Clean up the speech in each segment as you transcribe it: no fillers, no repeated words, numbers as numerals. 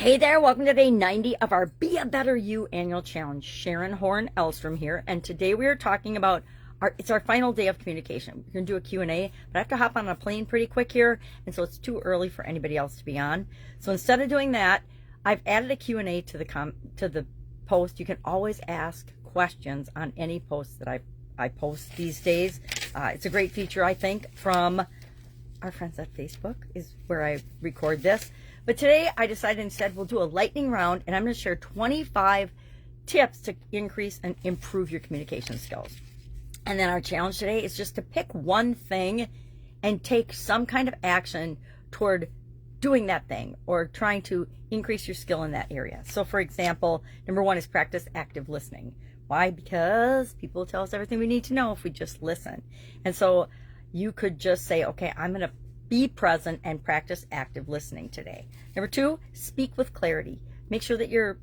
Hey there, welcome to day 90 of our Be a Better You annual challenge. Sharon Horne-Ellstrom here, and today we are talking about it's our final day of communication. We're going to do a Q&A, but I have to hop on a plane pretty quick here, and so it's too early for anybody else to be on. So instead of doing that, I've added a Q&A to the post. You can always ask questions on any post that I post these days. It's a great feature, I think, from our friends at Facebook is where I record this. But today I decided instead we'll do a lightning round, and I'm going to share 25 tips to increase and improve your communication skills. And then our challenge today is just to pick one thing and take some kind of action toward doing that thing or trying to increase your skill in that area. So for example, number one is practice active listening. Why? Because people tell us everything we need to know if we just listen. And so you could just say, okay, I'm going to be present and practice active listening today. Number two, speak with clarity. Make sure that your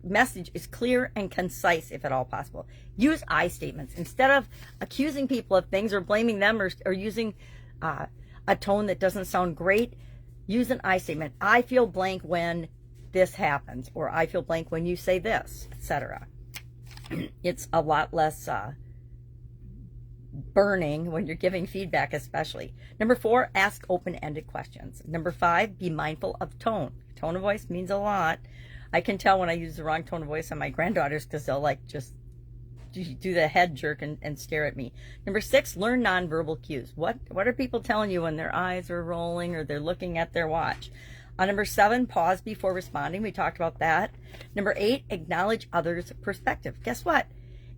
message is clear and concise if at all possible. Use I statements. Instead of accusing people of things or blaming them or using a tone that doesn't sound great, use an I statement. I feel blank when this happens, or I feel blank when you say this, etc. It's a lot less burning when you're giving feedback, especially. Number four, ask open-ended questions. Number five, be mindful of tone. Tone of voice means a lot. I can tell when I use the wrong tone of voice on my granddaughters because they'll like just do the head jerk and stare at me. Number six, learn nonverbal cues. What are people telling you when their eyes are rolling or they're looking at their watch? Number seven, pause before responding. We talked about that. Number eight, acknowledge others' perspective. Guess what?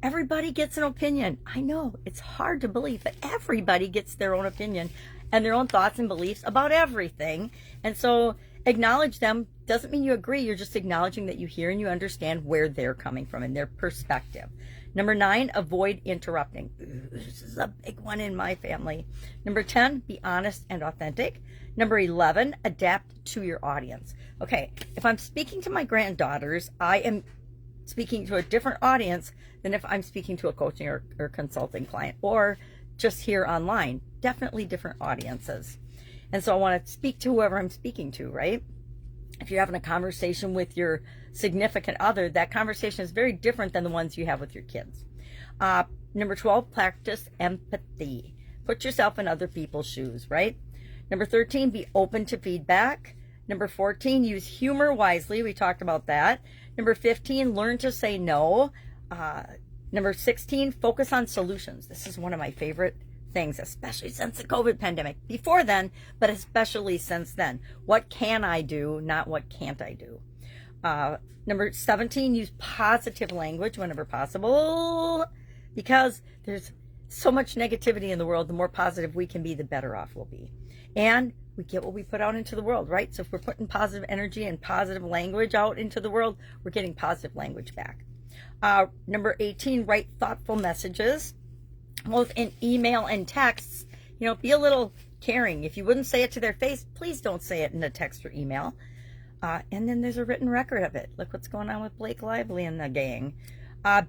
Everybody gets an opinion. I know it's hard to believe, but everybody gets their own opinion and their own thoughts and beliefs about everything. And so acknowledge them doesn't mean you agree. You're just acknowledging that you hear and you understand where they're coming from and their perspective. Number nine, avoid interrupting. This is a big one in my family. Number 10, be honest and authentic. Number 11, adapt to your audience. Okay, if I'm speaking to my granddaughters, I am speaking to a different audience than if I'm speaking to a coaching or consulting client or just here online. Definitely different audiences. And so I want to speak to whoever I'm speaking to, right? If you're having a conversation with your significant other, that conversation is very different than the ones you have with your kids. Number 12, practice empathy. Put yourself in other people's shoes, right? Number 13, be open to feedback. Number 14, use humor wisely. We talked about that. Number 15, learn to say no. Number 16, focus on solutions. This is one of my favorite things, especially since the COVID pandemic. Before then, but especially since then. What can I do, not what can't I do? Number 17, use positive language whenever possible, because there's so much negativity in the world. The more positive we can be, the better off we'll be. And we get what we put out into the world, right? So if we're putting positive energy and positive language out into the world, we're getting positive language back. Number 18, write thoughtful messages, both in email and texts. You know, be a little caring. If you wouldn't say it to their face, please don't say it in a text or email. And then there's a written record of it. Look what's going on with Blake Lively and the gang.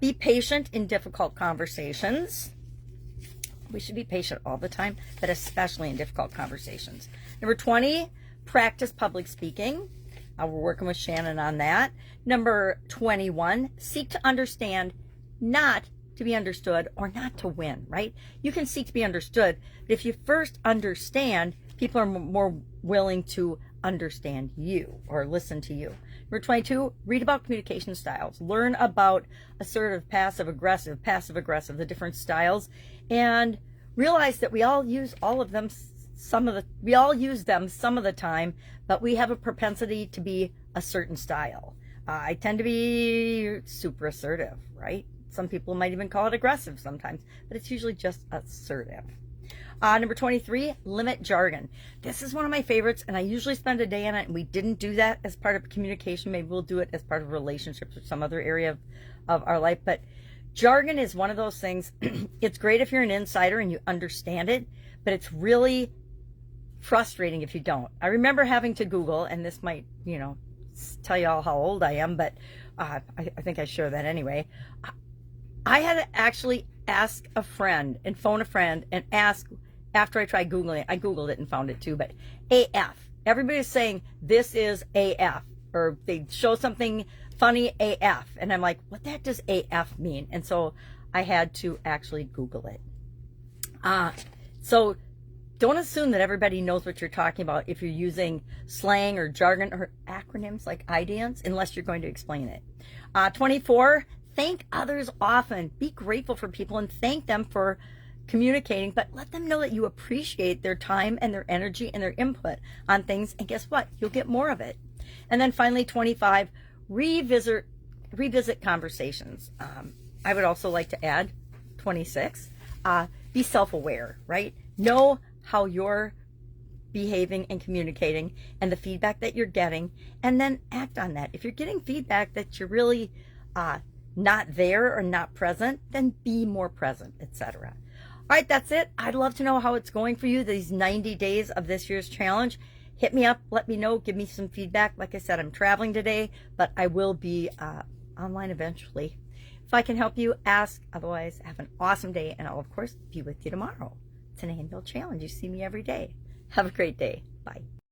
Be patient in difficult conversations. We should be patient all the time, but especially in difficult conversations. Number 20, practice public speaking. We're working with Shannon on that. Number 21, seek to understand, not to be understood or not to win, right? You can seek to be understood, but if you first understand, people are more willing to understand you or listen to you. Number 22, read about communication styles. Learn about assertive, passive, aggressive, the different styles, and realize that we all use all of them. We all use them some of the time, but we have a propensity to be a certain style. I tend to be super assertive, right? Some people might even call it aggressive sometimes, but it's usually just assertive. Number 23, limit jargon. This is one of my favorites, and I usually spend a day on it, and we didn't do that as part of communication. Maybe we'll do it as part of relationships or some other area of our life, but jargon is one of those things. It's great if you're an insider and you understand it, but it's really frustrating if you don't. I remember having to Google, and this might, tell you all how old I am, but I think I share that anyway. I had to actually ask a friend and phone a friend and ask, after I tried Googling it, I Googled it and found it too, but AF. Everybody's saying this is AF. or they show something funny AF, and I'm like, what the heck does AF mean? And so I had to actually Google it. So don't assume that everybody knows what you're talking about if you're using slang or jargon or acronyms like IDANS, unless you're going to explain it. 24, thank others often. Be grateful for people and thank them for communicating, but let them know that you appreciate their time and their energy and their input on things, and guess what? You'll get more of it. And then finally, 25, revisit conversations. I would also like to add 26, be self-aware, right? Know how you're behaving and communicating and the feedback that you're getting, and then act on that. If you're getting feedback that you're really not there or not present, then be more present, etc. All right, that's it. I'd love to know how it's going for you, these 90 days of this year's challenge. Hit me up, let me know, give me some feedback. Like I said, I'm traveling today, but I will be online eventually. If I can help you, ask. Otherwise, have an awesome day, and I'll, of course, be with you tomorrow. It's an annual challenge. You see me every day. Have a great day. Bye.